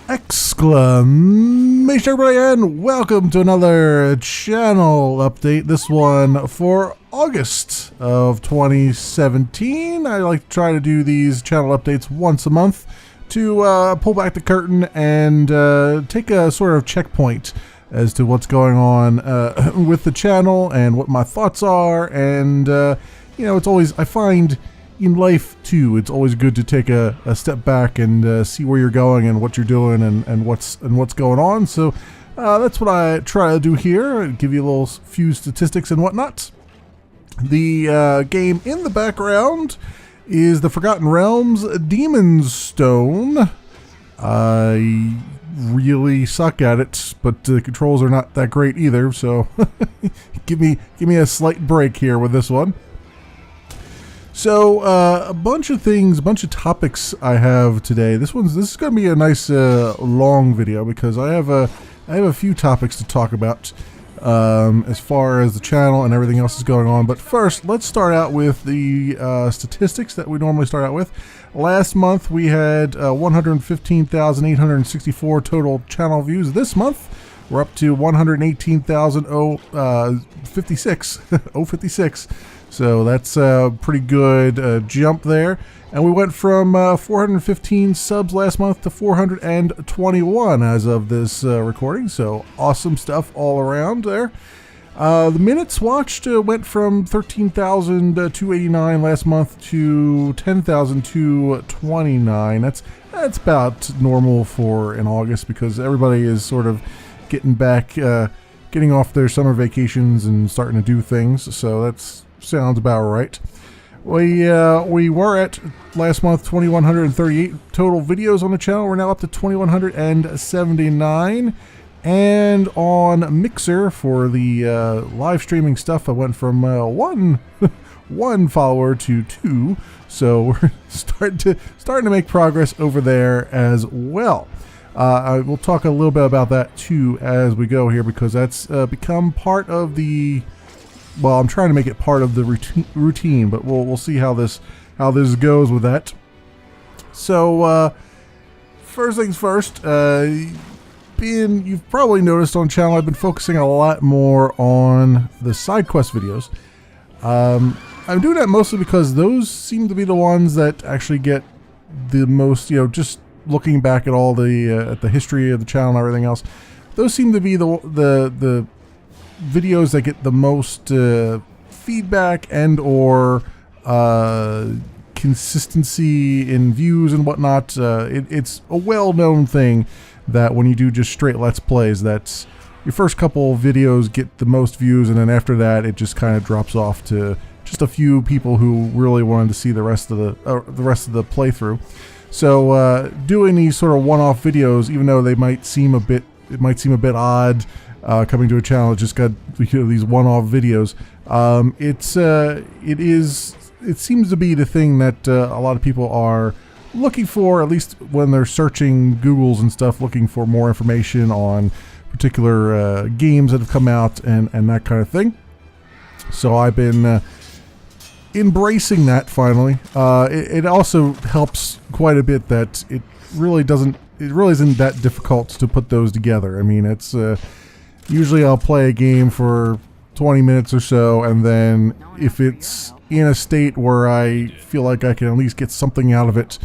Exclamation everybody, and welcome to another channel update. This one for August of 2017. I like to try to do these channel updates once a month to pull back the curtain and take a sort of checkpoint as to what's going on with the channel and what my thoughts are. And you know, it's always, I find in life too, it's always good to take a step back and see where you're going and what you're doing and what's going on. So that's what I try to do here, give you a little few statistics and whatnot. The game in the background is the Forgotten Realms Demon's Stone. I really suck at it, but the controls are not that great either, so give me a slight break here with this one. So a bunch of things, a bunch of topics I have today. This is going to be a nice long video because I have a few topics to talk about as far as the channel and everything else is going on. But first, let's start out with the statistics that we normally start out with. Last month we had 115,864 total channel views. This month we're up to 118,056. So that's a pretty good jump there. And we went from 415 subs last month to 421 as of this recording. So awesome stuff all around there. The minutes watched went from 13,289 last month to 10,229. That's about normal for in August because everybody is sort of getting back, getting off their summer vacations and starting to do things. So that's sounds about right. We were at last month 2,138 total videos on the channel. We're now up to 2,179, and on Mixer for the live streaming stuff, I went from one follower to 2. So we're starting to make progress over there as well. I will talk a little bit about that too as we go here because that's become part of the. Well, I'm trying to make it part of the routine, but we'll see how this goes with that. So, first things first, you've probably noticed on the channel I've been focusing a lot more on the side quest videos. I'm doing that mostly because those seem to be the ones that actually get the most, you know, just looking back at all the history of the channel and everything else. Those seem to be the videos that get the most feedback and or consistency in views and whatnot. It's a well-known thing that when you do just straight Let's Plays, that's your first couple videos get the most views, and then after that it just kind of drops off to just a few people who really wanted to see the rest of the playthrough. So doing these sort of one-off videos, even though they might seem a bit odd. Coming to a channel that just got, you know, these one-off videos. It seems to be the thing that a lot of people are looking for, at least when they're searching Googles and stuff, looking for more information on particular games that have come out and that kind of thing. So I've been embracing that finally. It also helps quite a bit that it really isn't that difficult to put those together. I mean, it's usually I'll play a game for 20 minutes or so, and then if it's in a state where I feel like I can at least get something out of it,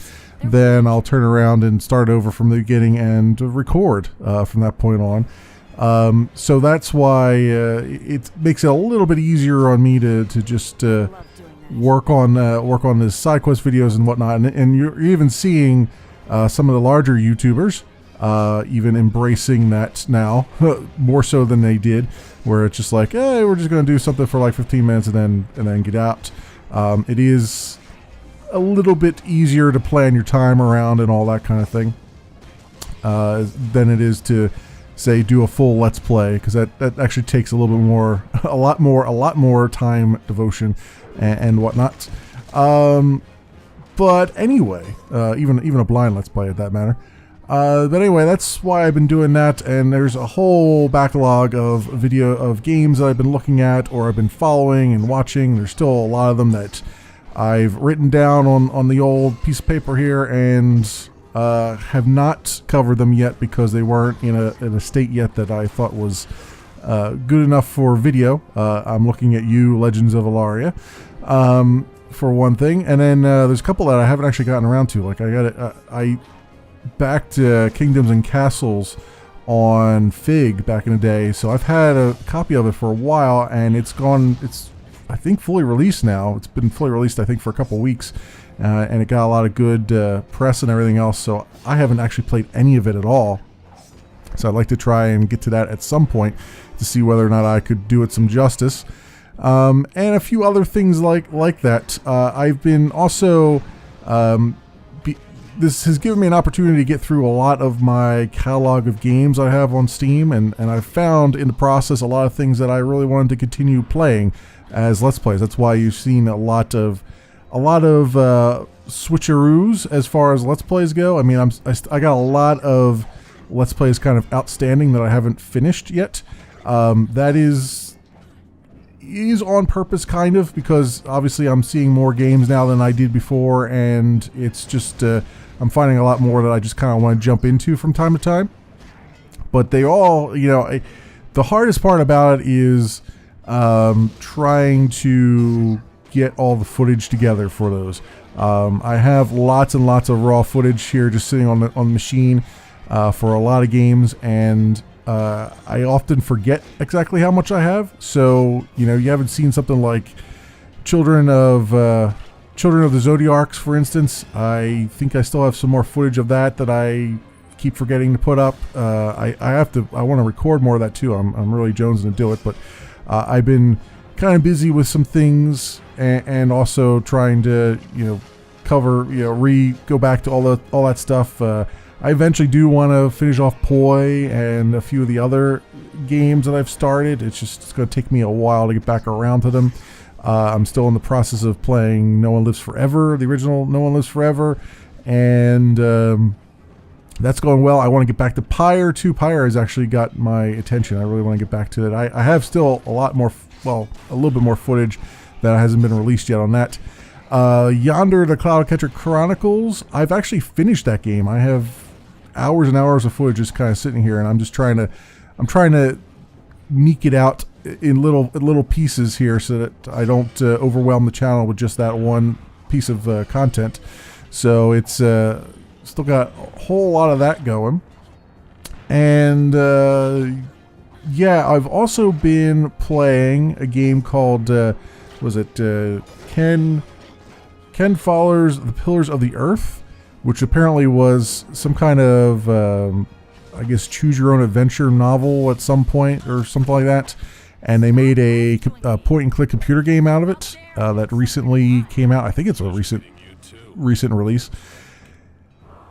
then I'll turn around and start over from the beginning and record from that point on. So that's why it makes it a little bit easier on me to just work on the side quest videos and whatnot. And you're even seeing some of the larger YouTubers even embracing that now more so than they did, where it's just like, hey, we're just going to do something for like 15 minutes and then get out. It is a little bit easier to plan your time around and all that kind of thing than it is to say do a full Let's Play, because that actually takes a little bit more, a lot more time, devotion, and whatnot. But anyway, even a blind Let's Play at that matter. But anyway, that's why I've been doing that, and there's a whole backlog of games that I've been looking at or I've been following and watching. There's still a lot of them that I've written down on the old piece of paper here, and Have not covered them yet because they weren't in a state yet that I thought was good enough for video. I'm looking at you, Legends of Alaria, for one thing, and then there's a couple that I haven't actually gotten around to. Like I backed Kingdoms and Castles on Fig back in the day, so I've had a copy of it for a while, and it's I think fully released now. It's been fully released I think for a couple weeks, and it got a lot of good press and everything else, so I haven't actually played any of it at all. So I'd like to try and get to that at some point to see whether or not I could do it some justice. And a few other things like that. I've been also this has given me an opportunity to get through a lot of my catalog of games I have on Steam, and I've found in the process a lot of things that I really wanted to continue playing as Let's Plays. That's why you've seen a lot of switcheroos as far as Let's Plays go. I mean, I got a lot of Let's Plays kind of outstanding that I haven't finished yet. That is on purpose, kind of, because obviously I'm seeing more games now than I did before, and it's just I'm finding a lot more that I just kind of want to jump into from time to time. But they all, the hardest part about it is trying to get all the footage together for those. I have lots and lots of raw footage here just sitting on the machine for a lot of games, and I often forget exactly how much I have. So you haven't seen something like Children of the Zodiarcs, for instance. I think I still have some more footage of that I keep forgetting to put up. I want to record more of that too. I'm really jonesing to do it, but I've been kind of busy with some things, and also trying to cover go back to all that stuff. I eventually do want to finish off Poi and a few of the other games that I've started. It's going to take me a while to get back around to them. I'm still in the process of playing No One Lives Forever, the original No One Lives Forever, and that's going well. I want to get back to Pyre too. Pyre has actually got my attention. I really want to get back to it. I have still a little bit more footage that hasn't been released yet on that. Yonder the Cloudcatcher Chronicles, I've actually finished that game. I have hours and hours of footage just kind of sitting here, and I'm trying to meek it out in little pieces here so that I don't overwhelm the channel with just that one piece of content. So it's still got a whole lot of that going. And I've also been playing a game called Ken Fowler's The Pillars of the Earth, which apparently was some kind of choose your own adventure novel at some point or something like that, and they made a point and click computer game out of it that recently came out. I think it's a recent release.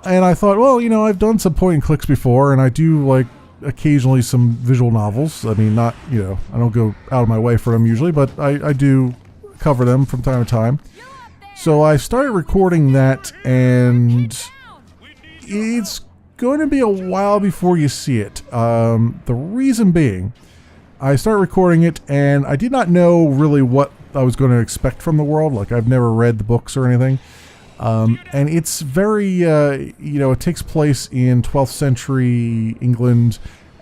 And I thought, well, I've done some point and clicks before, and I do like occasionally some visual novels. I mean, not, I don't go out of my way for them usually, but I do cover them from time to time. So I started recording that, and it's going to be a while before you see it. The reason being, I started recording it, and I did not know really what I was going to expect from the world. Like, I've never read the books or anything. And it's very, it takes place in 12th century England,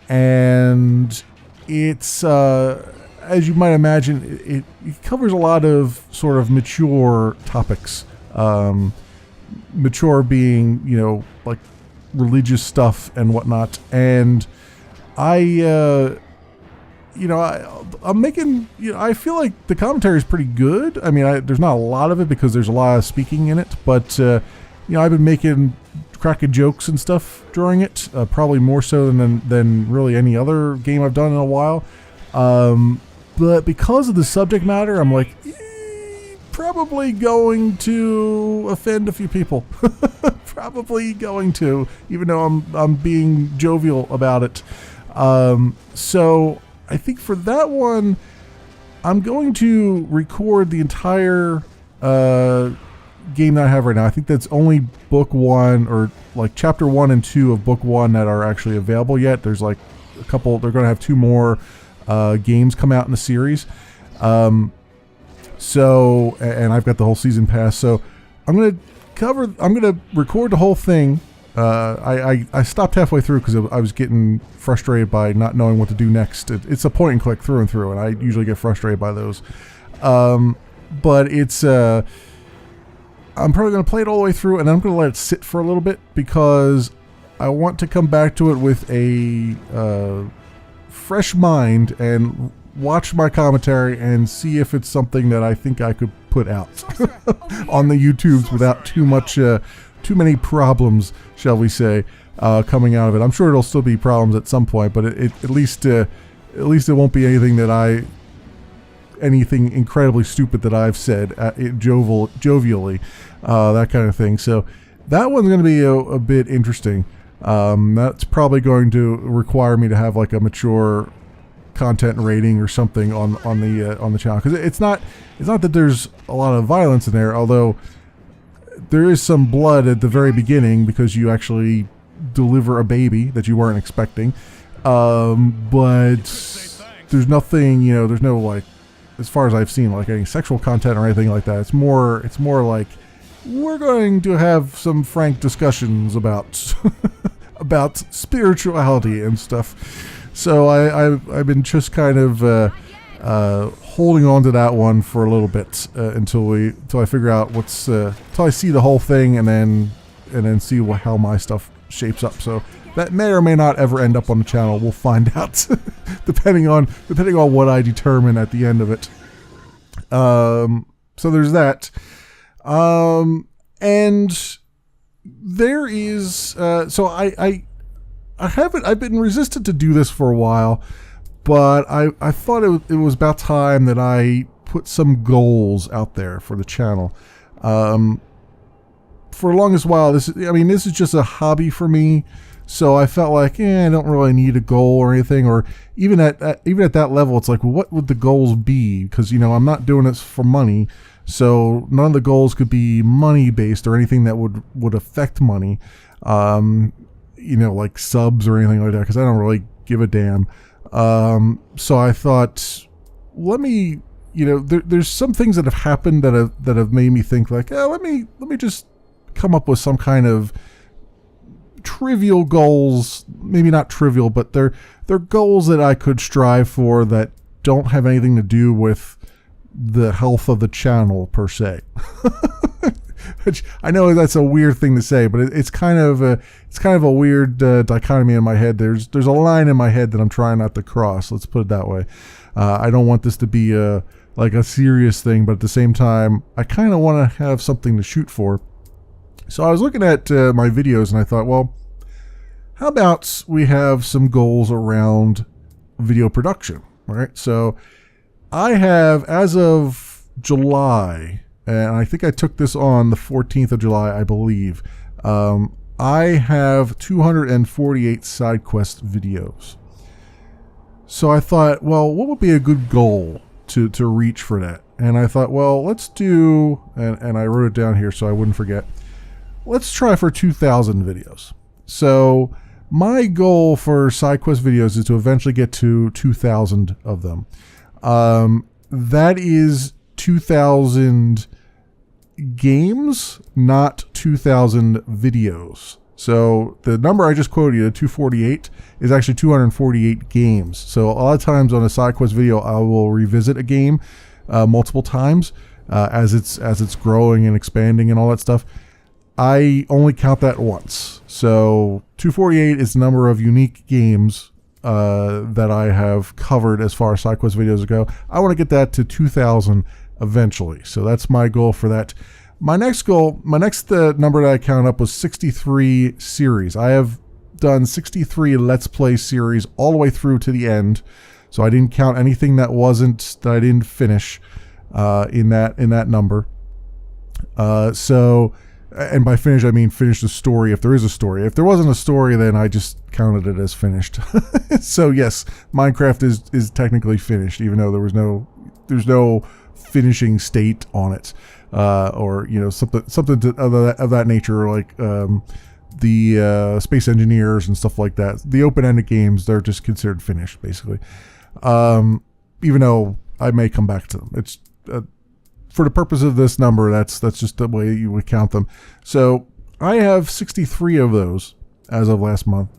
and it's, as you might imagine, it covers a lot of sort of mature topics. Mature being, like religious stuff and whatnot. And I'm making, I feel like the commentary is pretty good. I mean, there's not a lot of it because there's a lot of speaking in it, but, I've been making cracking jokes and stuff during it, probably more so than really any other game I've done in a while. But because of the subject matter, I'm like, probably going to offend a few people. Probably going to, even though I'm being jovial about it. So I think for that one, I'm going to record the entire game that I have right now. I think that's only book one, or like chapter 1 and 2 of book 1 that are actually available yet. There's like a couple. They're going to have 2 more games come out in the series. So, and I've got the whole season pass. So I'm going to record the whole thing I stopped halfway through because I was getting frustrated by not knowing what to do next. It's a point and click through and through, and I usually get frustrated by those. But it's I'm probably going to play it all the way through, and I'm going to let it sit for a little bit because I want to come back to it with a fresh mind and watch my commentary and see if it's something that I think I could put out on the YouTubes without too many problems, shall we say, coming out of it. I'm sure it'll still be problems at some point, but at least it won't be anything incredibly stupid that I've said jovially, that kind of thing. So that one's going to be a bit interesting. That's probably going to require me to have like a mature content rating or something on the channel, because it's not that there's a lot of violence in there, although there is some blood at the very beginning because you actually deliver a baby that you weren't expecting. But there's nothing, there's no, like, as far as I've seen, like any sexual content or anything like that. It's more like we're going to have some frank discussions about about spirituality and stuff. So I've been just kind of holding on to that one for a little bit until I figure out until I see the whole thing and then see how my stuff shapes up. So that may or may not ever end up on the channel. We'll find out depending on what I determine at the end of it. So there's that. And there is so I've been resistant to do this for a while, but I thought it was about time that I put some goals out there for the channel. For the longest while, this is just a hobby for me, so I felt like I don't really need a goal or anything, or even at that level, it's like, well, what would the goals be? Because I'm not doing this for money, so none of the goals could be money based or anything that would affect money. Like subs or anything like that, because I don't really give a damn. So I thought, let me, there's some things that have happened that have made me think like, let me just come up with some kind of trivial goals. Maybe not trivial, but they're goals that I could strive for that don't have anything to do with the health of the channel per se. Which I know that's a weird thing to say, but it's kind of a weird dichotomy in my head. There's a line in my head that I'm trying not to cross. Let's put it that way. I don't want this to be like a serious thing, but at the same time, I kind of want to have something to shoot for. So I was looking at my videos and I thought, well, how about we have some goals around video production? All right. So I have, as of July, and I think I took this on the 14th of July, I believe. I have 248 side quest videos. So I thought, well, what would be a good goal to reach for that? And I thought, well, let's do, and I wrote it down here so I wouldn't forget. Let's try for 2,000 videos. So my goal for side quest videos is to eventually get to 2,000 of them. That is 2,000 games, not 2,000 videos. So the number I just quoted you, 248, is actually 248 games. So a lot of times on a side quest video, I will revisit a game multiple times as it's growing and expanding and all that stuff. I only count that once. So 248 is the number of unique games that I have covered as far as side quest videos go. I want to get that to 2,000 eventually. So that's my goal for that. My next number that I counted up was 63 series. I have done 63 Let's Play series all the way through to the end. So I didn't count anything that I didn't finish in that number. And by finish, I mean finish the story, if there is a story. If there wasn't a story, then I just counted it as finished. So yes, Minecraft is technically finished, even though there's no finishing state on it, or something of that nature, like the Space Engineers and stuff like that. The open-ended games, they're just considered finished, basically. Even though I may come back to them, it's for the purpose of this number, that's just the way you would count them. So I have 63 of those as of last month.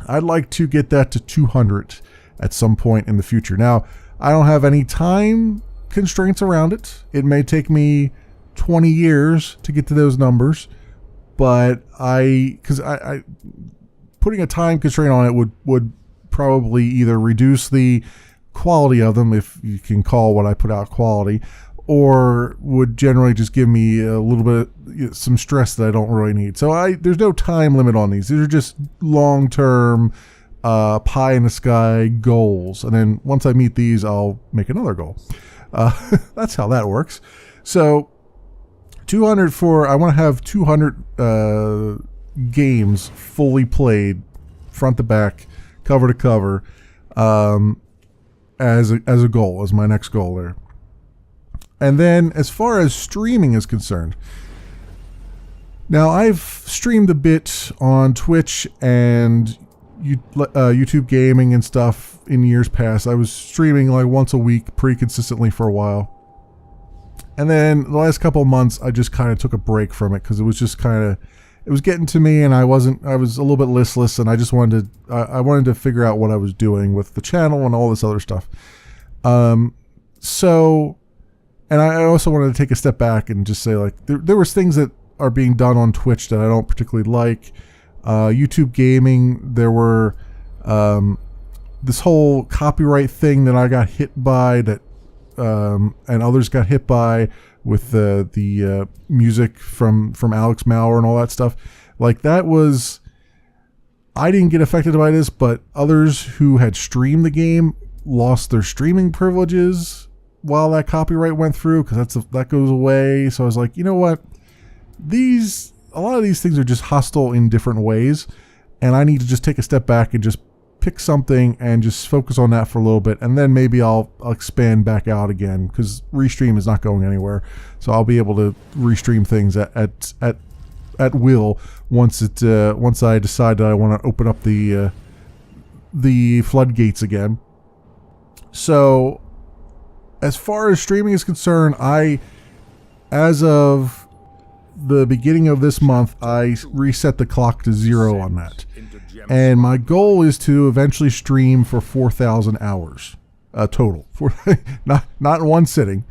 I'd like to get that to 200 at some point in the future. Now, I don't have any time constraints around it. It may take me 20 years to get to those numbers, but because I putting a time constraint on it would probably either reduce the quality of them, if you can call what I put out quality, or would generally just give me a little bit, some stress that I don't really need. So there's no time limit on these. These are just long-term pie in the sky goals. And then once I meet these, I'll make another goal. That's how that works. So 200 I want to have 200 games fully played, front to back, cover to cover, as a goal, as my next goal there. And then as far as streaming is concerned, now I've streamed a bit on Twitch and YouTube gaming and stuff in years past. I was streaming like once a week pretty consistently for a while. And then the last couple of months, I just kind of took a break from it because it was just it was getting to me, and I was a little bit listless, and I just wanted to figure out what I was doing with the channel and all this other stuff. And I also wanted to take a step back and just say, like, there was things that are being done on Twitch that I don't particularly like. YouTube gaming, there were this whole copyright thing that I got hit by, that and others got hit by, with the music from Alex Maurer and all that stuff. Like, that was, I didn't get affected by this, but others who had streamed the game lost their streaming privileges while that copyright went through, because that goes away. So I was like, you know what, a lot of these things are just hostile in different ways, and I need to just take a step back and just pick something and just focus on that for a little bit, and then maybe I'll expand back out again, because Restream is not going anywhere. So I'll be able to restream things at will once I decide that I want to open up the floodgates again. So as far as streaming is concerned, as of the beginning of this month, I reset the clock to 0 on that. And my goal is to eventually stream for 4,000 hours total. Not in one sitting.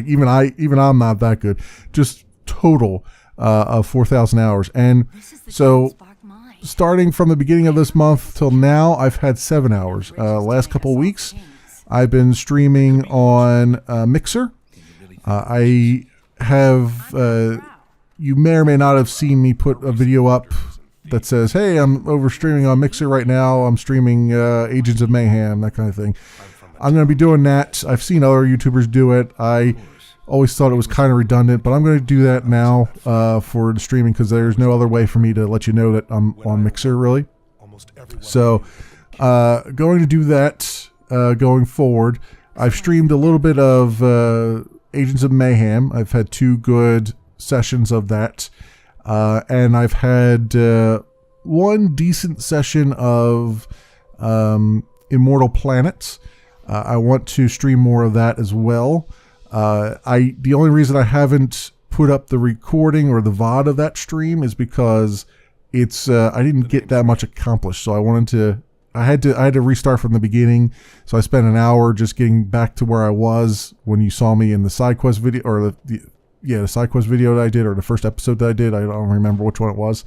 Even I'm not that good. Just total of 4,000 hours. And so starting from the beginning of this month till now, I've had 7 hours. Last couple of weeks, I've been streaming on Mixer. I have, you may or may not have seen me put a video up that says, hey, I'm over streaming on Mixer right now. I'm streaming Agents of Mayhem, that kind of thing. I'm going to be doing that. I've seen other YouTubers do it. I always thought it was kind of redundant, but I'm going to do that now for the streaming, because there's no other way for me to let you know that I'm on Mixer, really. So going to do that going forward. I've streamed a little bit of Agents of Mayhem. I've had 2 good sessions of that. And I've had 1 decent session of Immortal Planets. I want to stream more of that as well. The only reason I haven't put up the recording or the VOD of that stream is because I didn't get that much accomplished. So I had to restart from the beginning. So I spent an hour just getting back to where I was when you saw me in the side quest video, or the side quest video that I did, or the first episode that I did. I don't remember which one it was.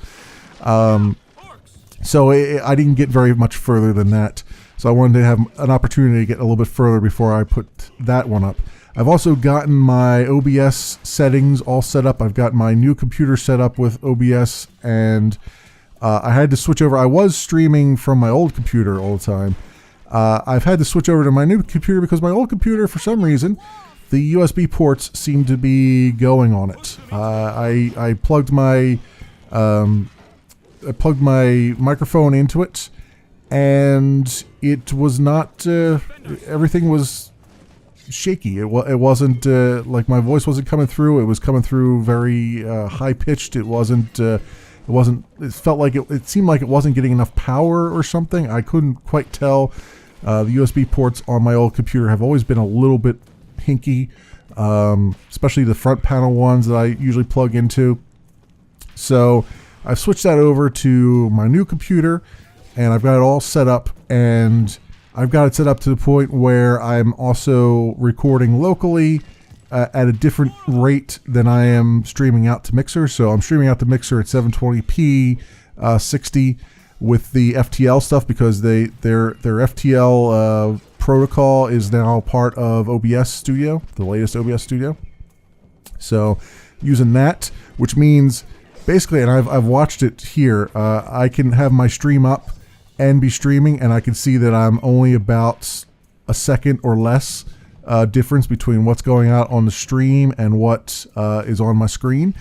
So I didn't get very much further than that. So I wanted to have an opportunity to get a little bit further before I put that one up. I've also gotten my OBS settings all set up. I've got my new computer set up with OBS, and I had to switch over. I was streaming from my old computer all the time. I've had to switch over to my new computer because my old computer, for some reason, the USB ports seem to be going on it. I plugged my microphone into it, and it was not. Everything was shaky. It wasn't like my voice wasn't coming through. It was coming through very high pitched. It wasn't. It felt like it seemed like it wasn't getting enough power or something. I couldn't quite tell. The USB ports on my old computer have always been a little bit hinky, especially the front panel ones that I usually plug into. So I've switched that over to my new computer, and I've got it all set up, and I've got it set up to the point where I'm also recording locally at a different rate than I am streaming out to Mixer. So I'm streaming out to Mixer at 720p 60 with the FTL stuff, because their FTL protocol is now part of OBS Studio, the latest OBS Studio. So using that, which means basically, and I've watched it here, I can have my stream up and be streaming, and I can see that I'm only about a second or less difference between what's going out on the stream and what is on my screen.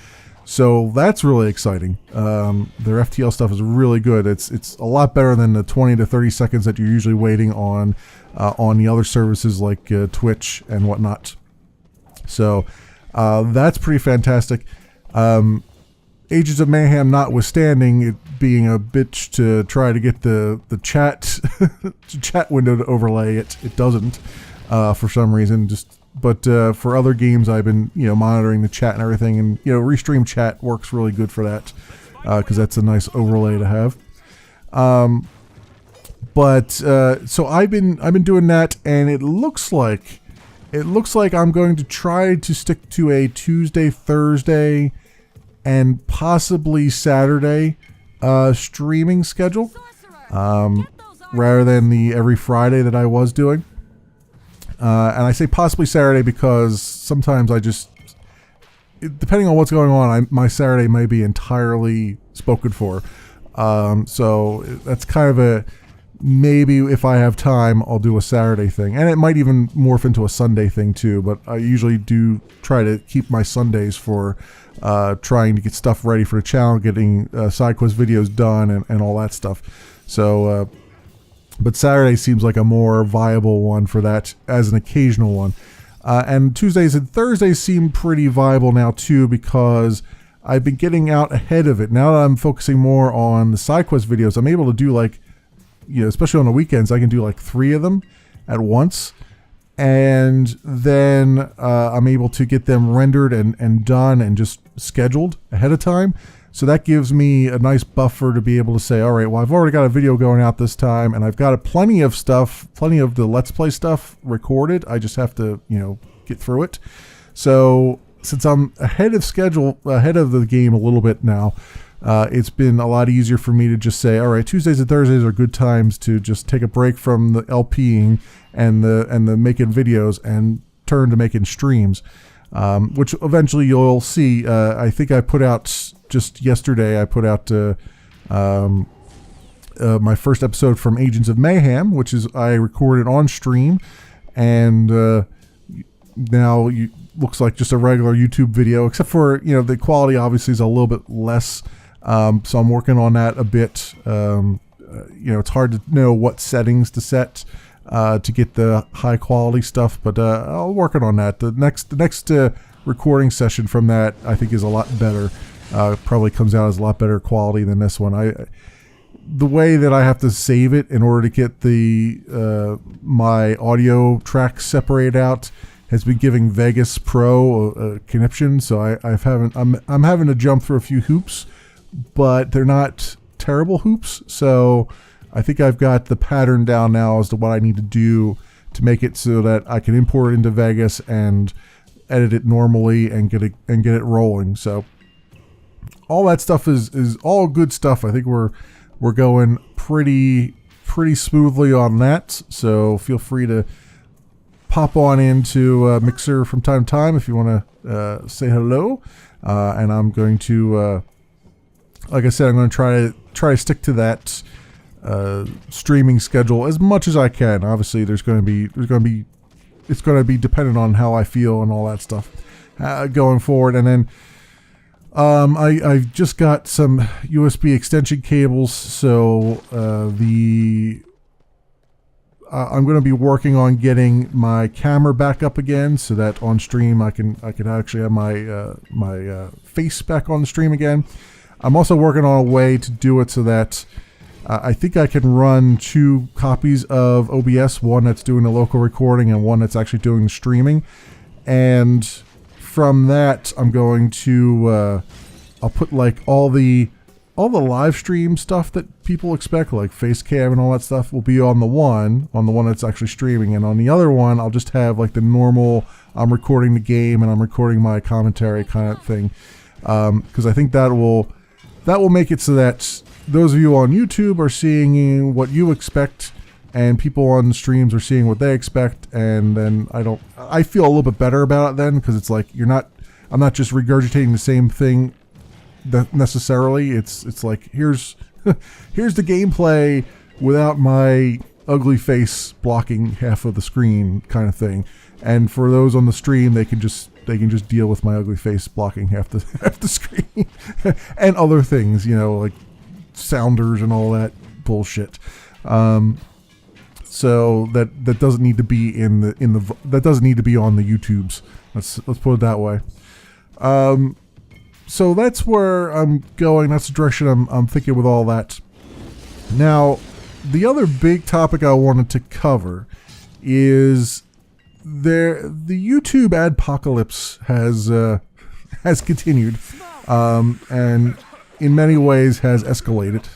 So that's really exciting. Their FTL stuff is really good. It's a lot better than the 20 to 30 seconds that you're usually waiting on the other services like Twitch and whatnot. So that's pretty fantastic. Agents of Mayhem notwithstanding, it being a bitch to try to get the chat chat window to overlay it doesn't for some reason. But for other games, I've been monitoring the chat and everything, and Restream Chat works really good for that, because that's a nice overlay to have. So I've been doing that, and it looks like I'm going to try to stick to a Tuesday, Thursday, and possibly Saturday streaming schedule, rather than the every Friday that I was doing. And I say possibly Saturday because sometimes depending on what's going on, my Saturday may be entirely spoken for. So that's kind of a maybe. If I have time, I'll do a Saturday thing, and it might even morph into a Sunday thing too. But I usually do try to keep my Sundays for trying to get stuff ready for the channel, getting side quest videos done, and all that stuff. So, but Saturday seems like a more viable one for that as an occasional one. And Tuesdays and Thursdays seem pretty viable now too, because I've been getting out ahead of it. Now that I'm focusing more on the side quest videos, I'm able to do especially on the weekends, I can do 3 of them at once. And then I'm able to get them rendered and done and just scheduled ahead of time. So that gives me a nice buffer to be able to say, all right, well, I've already got a video going out this time, and I've got plenty of the Let's Play stuff recorded. I just have to, get through it. So since I'm ahead of schedule, ahead of the game a little bit now, it's been a lot easier for me to just say, all right, Tuesdays and Thursdays are good times to just take a break from the LPing and the making videos and turn to making streams, which eventually you'll see. I think I put out just yesterday. I put out my first episode from Agents of Mayhem, which is I recorded on stream, and now looks like just a regular YouTube video, except for the quality obviously is a little bit less. So I'm working on that a bit. It's hard to know what settings to set to get the high quality stuff, but I'll work on that. The next recording session from that, I think, is a lot better. Probably comes out as a lot better quality than this one. The way that I have to save it in order to get my audio tracks separated out has been giving Vegas Pro a conniption. So I'm having to jump through a few hoops, but they're not terrible hoops. So I think I've got the pattern down now as to what I need to do to make it so that I can import it into Vegas and edit it normally and get it rolling. So all that stuff is all good stuff. I think we're going pretty smoothly on that. So feel free to pop on into Mixer from time to time if you want to say hello. And I'm going to, like I said, I'm going to try to stick to that streaming schedule as much as I can. Obviously, it's going to be dependent on how I feel and all that stuff going forward. And then I've just got some USB extension cables, so I'm going to be working on getting my camera back up again, so that on stream I can actually have my face back on the stream again. I'm also working on a way to do it so that I think I can run 2 copies of OBS, one that's doing the local recording and one that's actually doing the streaming. And from that, I'm going to I'll put like all the live stream stuff that people expect, like face cam and all that stuff, will be on the one that's actually streaming, and on the other one I'll just have like the normal I'm recording the game and I'm recording my commentary kind of thing, because I think that will make it so that those of you on YouTube are seeing what you expect, and people on the streams are seeing what they expect, and then I feel a little bit better about it then, because it's like I'm not just regurgitating the same thing that necessarily. It's like here's the gameplay without my ugly face blocking half of the screen kind of thing, and for those on the stream they can just deal with my ugly face blocking half the screen and other things, like sounders and all that bullshit. So that doesn't need to be that doesn't need to be on the YouTubes. Let's put it that way. So that's where I'm going. That's the direction I'm thinking with all that. Now, the other big topic I wanted to cover is the YouTube adpocalypse has continued, and in many ways has escalated.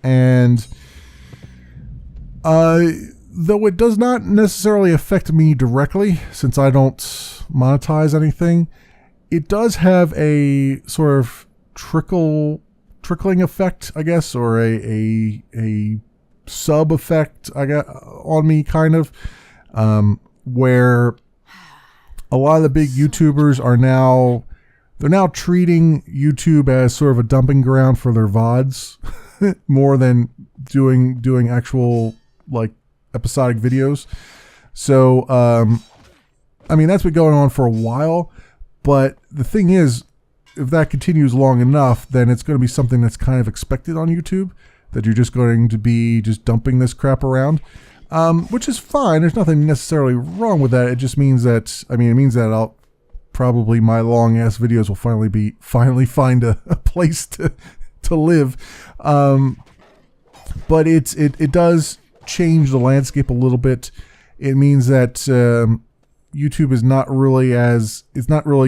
And though it does not necessarily affect me directly, since I don't monetize anything, it does have a sort of trickling effect, I guess, or a sub effect, I guess, on me, kind of, where a lot of the big YouTubers are now treating YouTube as sort of a dumping ground for their VODs more than doing actual like episodic videos. So I mean, that's been going on for a while, but the thing is, if that continues long enough, then it's going to be something that's kind of expected on YouTube, that you're just going to be just dumping this crap around, which is fine. There's nothing necessarily wrong with that. It just means that, it means that I'll probably, my long ass videos will finally find a place to live. But it does change the landscape a little bit. It means that YouTube is not really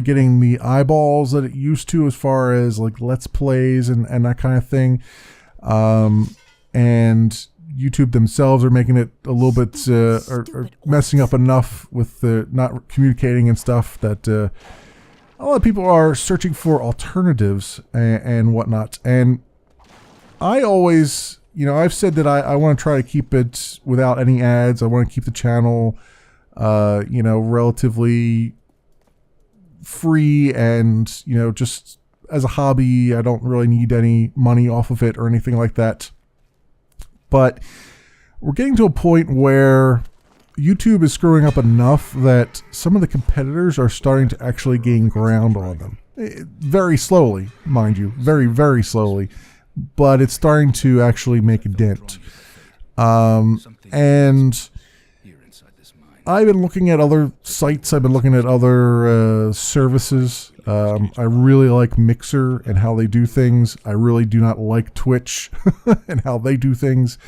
getting the eyeballs that it used to, as far as like Let's Plays and that kind of thing. And YouTube themselves are making it a little bit, or messing up enough with not communicating and stuff, that a lot of people are searching for alternatives and whatnot. And I always, I've said that I want to try to keep it without any ads. I want to keep the channel, relatively free, and, just as a hobby. I don't really need any money off of it or anything like that. But we're getting to a point where YouTube is screwing up enough that some of the competitors are starting to actually gain ground on them. Very slowly, mind you. Very, very slowly. But it's starting to actually make a dent. And I've been looking at other sites. I've been looking at other services. I really like Mixer and how they do things. I really do not like Twitch and how they do things.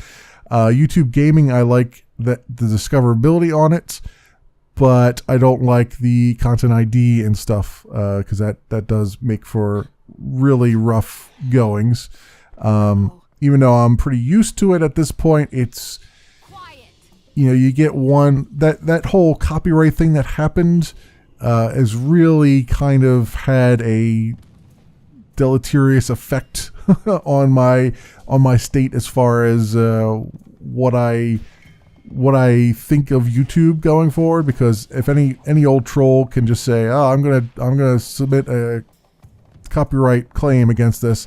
YouTube Gaming, I like the discoverability on it, but I don't like the content ID and stuff, because that does make for really rough goings. Even though I'm pretty used to it at this point, it's, you get one, that whole copyright thing that happened has really kind of had a deleterious effect on my state, as far as what I think of YouTube going forward. Because if any old troll can just say, "Oh, I'm gonna submit a copyright claim against this,"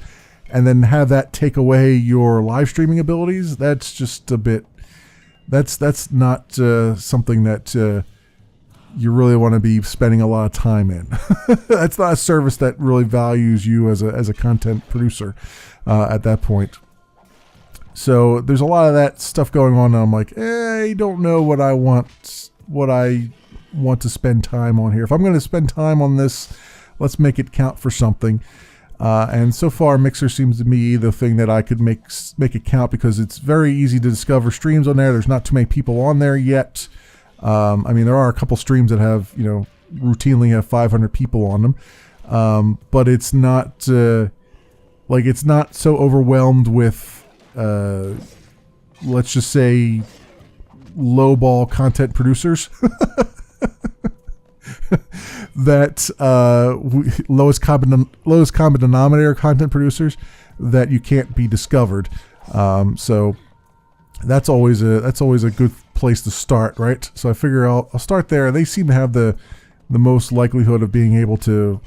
and then have that take away your live streaming abilities, that's just a bit. That's not something that you really want to be spending a lot of time in. That's not a service that really values you as a content producer at that point. So there's a lot of that stuff going on, and I'm like, I don't know what I want to spend time on here. If I'm going to spend time on this, let's make it count for something. And so far, Mixer seems to be the thing that I could make it count, because it's very easy to discover streams on there. There's not too many people on there yet. There are a couple streams that have, routinely have 500 people on them. but it's not it's not so overwhelmed with let's just say lowball content producers that lowest common denominator content producers that you can't be discovered. So that's always a good place to start, right? So I figure I'll start there. They seem to have the most likelihood of being able to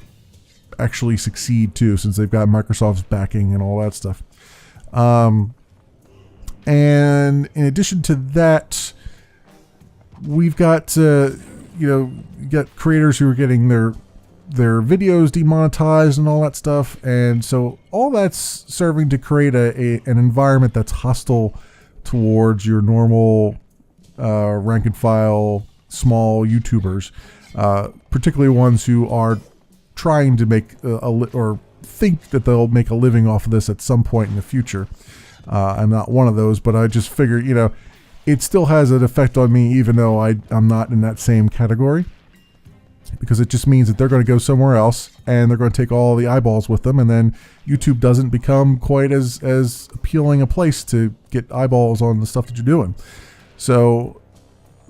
actually succeed too, since they've got Microsoft's backing and all that stuff. And in addition to that, we've got you got creators who are getting their videos demonetized and all that stuff, and so all that's serving to create an environment that's hostile towards your normal rank and file small YouTubers, particularly ones who are trying to make or think that they'll make a living off of this at some point in the future. I'm not one of those, but I just figure, it still has an effect on me, even though I'm not in that same category, because it just means that they're going to go somewhere else and they're going to take all the eyeballs with them, and then YouTube doesn't become quite as appealing a place to get eyeballs on the stuff that you're doing. So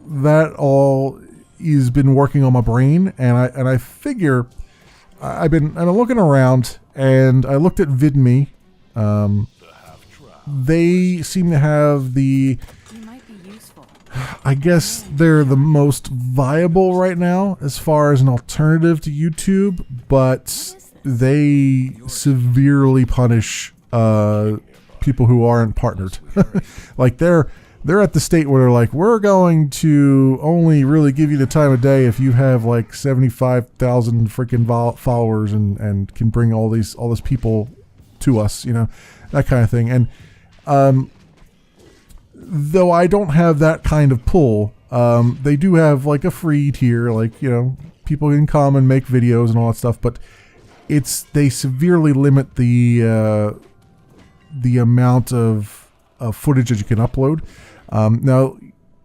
that all has been working on my brain, and I figure I've been looking around, and I looked at VidMe. They seem to have I guess they're the most viable right now as far as an alternative to YouTube, but they severely punish people who aren't partnered. Like they're at the state where they're like, we're going to only really give you the time of day if you have like 75,000 freaking followers and can bring all these people to us, that kind of thing. And though I don't have that kind of pull, they do have like a free tier, like, people can come and make videos and all that stuff, but they severely limit the amount of footage that you can upload. Now,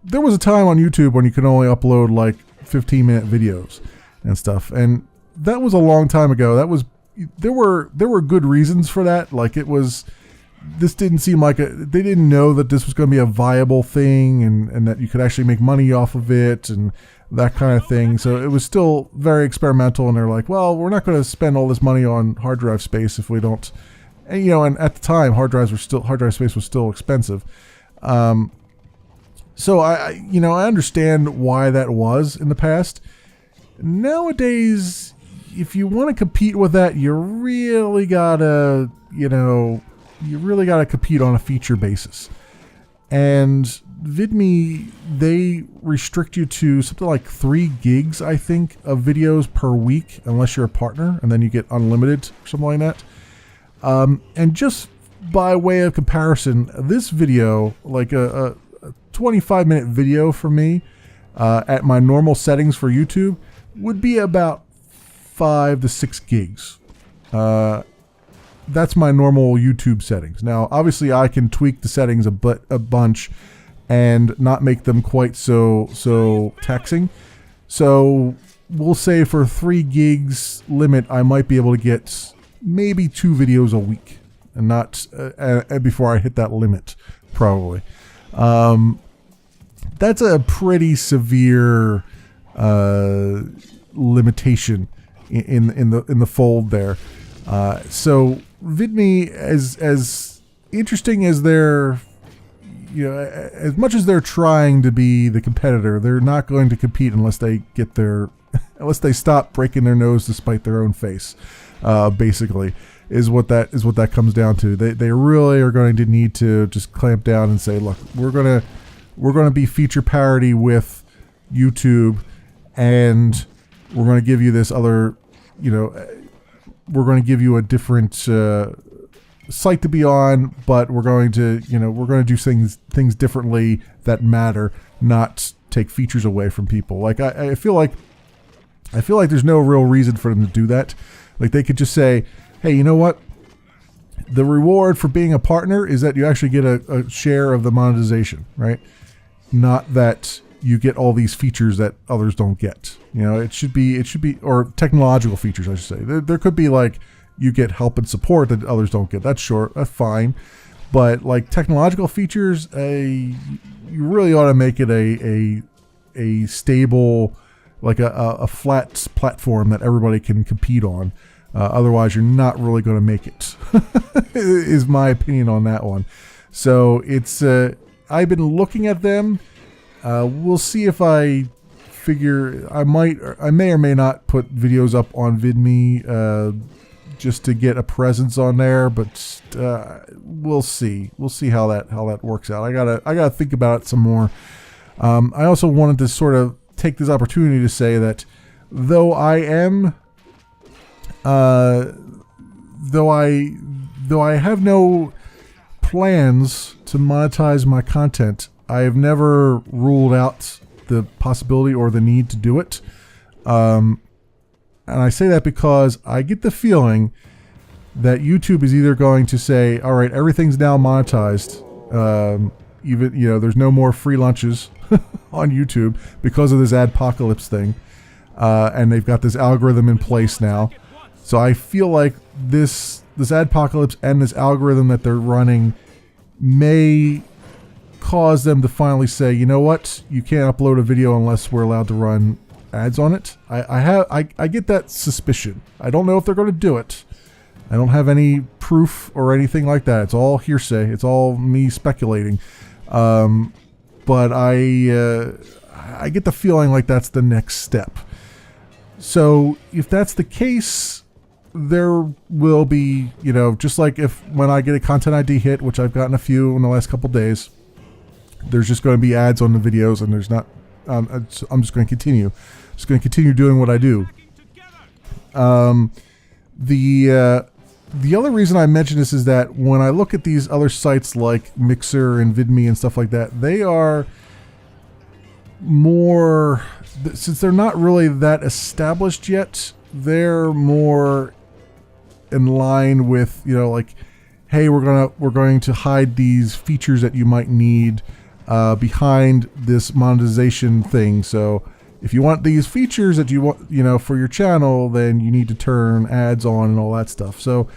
there was a time on YouTube when you could only upload like 15-minute videos and stuff, and that was a long time ago. There were good reasons for that. Like this didn't seem like they didn't know that this was going to be a viable thing, and that you could actually make money off of it and that kind of thing. So it was still very experimental, and they're like, well, we're not going to spend all this money on hard drive space if we don't. And, and at the time, hard drive space was still expensive. So I understand why that was in the past. Nowadays, if you want to compete with that, you really gotta compete on a feature basis. And VidMe, they restrict you to something like 3 gigs, I think, of videos per week, unless you're a partner, and then you get unlimited or something like that. And just by way of comparison, this video, like a 25-minute video for me, at my normal settings for YouTube, would be about 5 to 6 gigs. That's my normal YouTube settings. Now, obviously, I can tweak the settings a bunch and not make them quite so taxing. So we'll say for 3 gigs limit, I might be able to get maybe 2 videos a week, and not before I hit that limit, probably. That's a pretty severe limitation in the fold there. So VidMe, as interesting as they're, as much as they're trying to be the competitor, they're not going to compete unless they stop breaking their nose to spite their own face. Basically, is what that comes down to. They really are going to need to just clamp down and say, look, we're gonna be feature parity with YouTube, and we're going to give you this other, we're going to give you a different site to be on, but we're going to do things differently that matter, not take features away from people. Like I feel like there's no real reason for them to do that. Like they could just say, hey, you know what? The reward for being a partner is that you actually get a share of the monetization, right? Not that you get all these features that others don't get. You know, it should be, or technological features, I should say. There could be like, you get help and support that others don't get. That's short, that's fine. But like technological features, you really ought to make it a stable, like a flat platform that everybody can compete on. Otherwise, you're not really going to make it, is my opinion on that one. So it's, I've been looking at them. We'll see if I figure, I may or may not put videos up on VidMe, just to get a presence on there, but we'll see. We'll see how that works out. I gotta think about it some more. I also wanted to sort of take this opportunity to say that though I have no plans to monetize my content, I have never ruled out the possibility or the need to do it. And I say that because I get the feeling that YouTube is either going to say, all right, everything's now monetized. Even, you know, there's no more free lunches on YouTube because of this adpocalypse thing. And they've got this algorithm in place now. So I feel like this adpocalypse and this algorithm that they're running may cause them to finally say, you know what, you can't upload a video unless we're allowed to run ads on it. I get that suspicion. I don't know if they're going to do it. I don't have any proof or anything like that. It's all hearsay. It's all me speculating. But I get the feeling like that's the next step. So if that's the case, there will be, you know, just like when I get a content ID hit, which I've gotten a few in the last couple days, there's just going to be ads on the videos, and there's not. I'm just going to continue. Just going to continue doing what I do. The other reason I mention this is that when I look at these other sites like Mixer and VidMe and stuff like that, they are more, since they're not really that established yet, they're more in line with, you know, like, hey, we're going to hide these features that you might need behind this monetization thing. So if you want these features that you want, you know, for your channel, then you need to turn ads on and all that stuff. So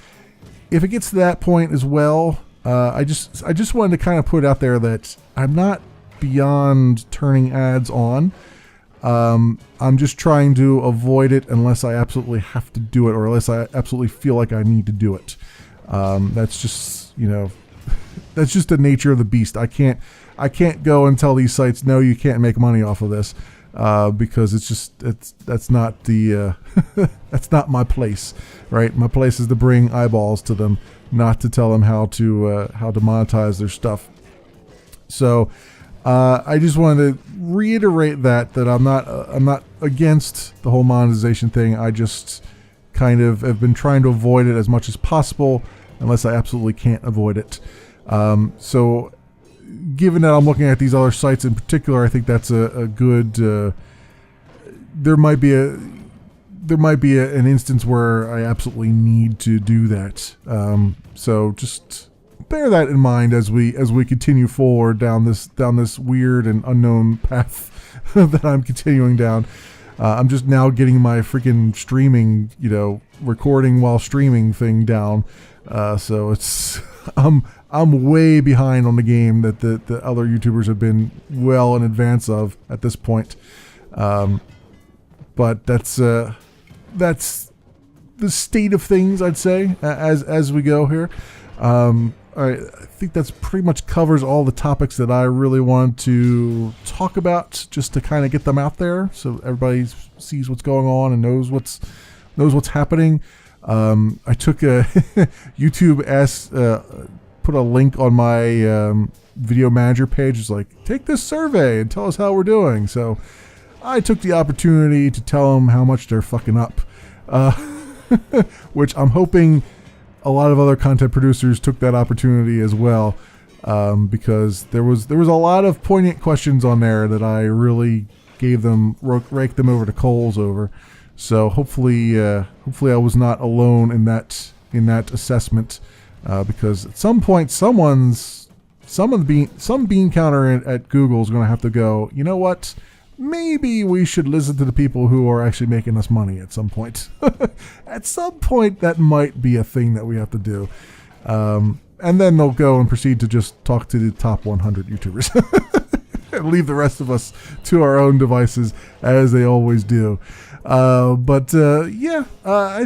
if it gets to that point as well, I just wanted to kind of put out there that I'm not beyond turning ads on. I'm just trying to avoid it unless I absolutely have to do it, or unless I absolutely feel like I need to do it. That's just, you know, that's just the nature of the beast. I can't go and tell these sites, no, you can't make money off of this. Because that's not the that's not my place, right? My place is to bring eyeballs to them, not to tell them how to monetize their stuff. So I just wanted to reiterate that I'm not against the whole monetization thing. I just kind of have been trying to avoid it as much as possible, unless I absolutely can't avoid it. So given that I'm looking at these other sites in particular, I think that's a good. There might be an instance where I absolutely need to do that. So just bear that in mind as we continue forward down this weird and unknown path that I'm continuing down. I'm just now getting my freaking streaming, you know, recording while streaming thing down. So it's I'm way behind on the game that the other YouTubers have been well in advance of at this point. But that's the state of things, I'd say, as we go here. I think that's pretty much covers all the topics that I really want to talk about, just to kind of get them out there so everybody sees what's going on and knows what's happening. I took a YouTube put a link on my video manager page. It's like, take this survey and tell us how we're doing. So I took the opportunity to tell them how much they're fucking up, which I'm hoping a lot of other content producers took that opportunity as well, because there was a lot of poignant questions on there that I really raked them over the coals over. So hopefully I was not alone in that assessment, because at some point someone's some bean counter at Google is going to have to go, you know what? Maybe we should listen to the people who are actually making us money at some point. At some point, that might be a thing that we have to do. And then they'll go and proceed to just talk to the top 100 YouTubers. And leave the rest of us to our own devices, as they always do. I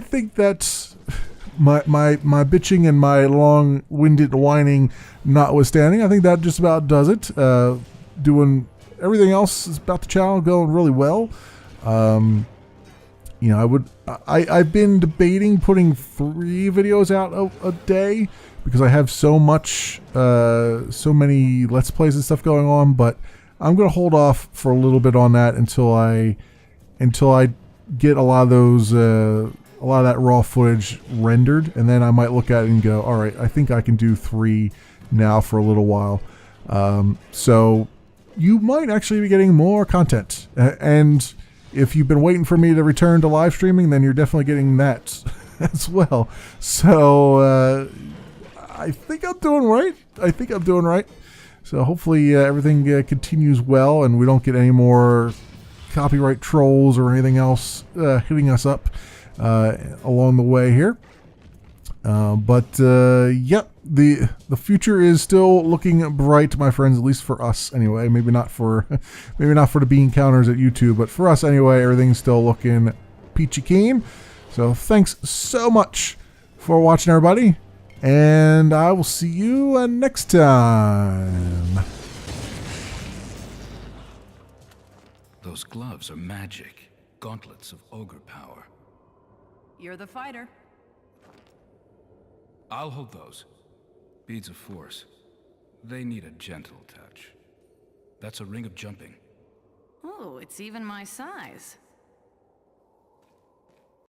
think that's my bitching and my long-winded whining notwithstanding. I think that just about does it. Doing everything else is about the channel going really well. I've been debating putting 3 videos out a day because I have so many Let's Plays and stuff going on, but I'm gonna hold off for a little bit on that until I get a lot of that raw footage rendered, and then I might look at it and go, all right, I think I can do 3 now for a little while. So you might actually be getting more content, and if you've been waiting for me to return to live streaming, then you're definitely getting that as well. So I think I'm doing right. So hopefully everything continues well, and we don't get any more copyright trolls or anything else hitting us up along the way here. The future is still looking bright, my friends. At least for us, anyway. Maybe not for the bean counters at YouTube, but for us anyway, everything's still looking peachy keen. So thanks so much for watching, everybody, and I will see you next time. Those gloves are magic. Gauntlets of ogre power. You're the fighter. I'll hold those. Beads of force. They need a gentle touch. That's a ring of jumping. Oh, it's even my size.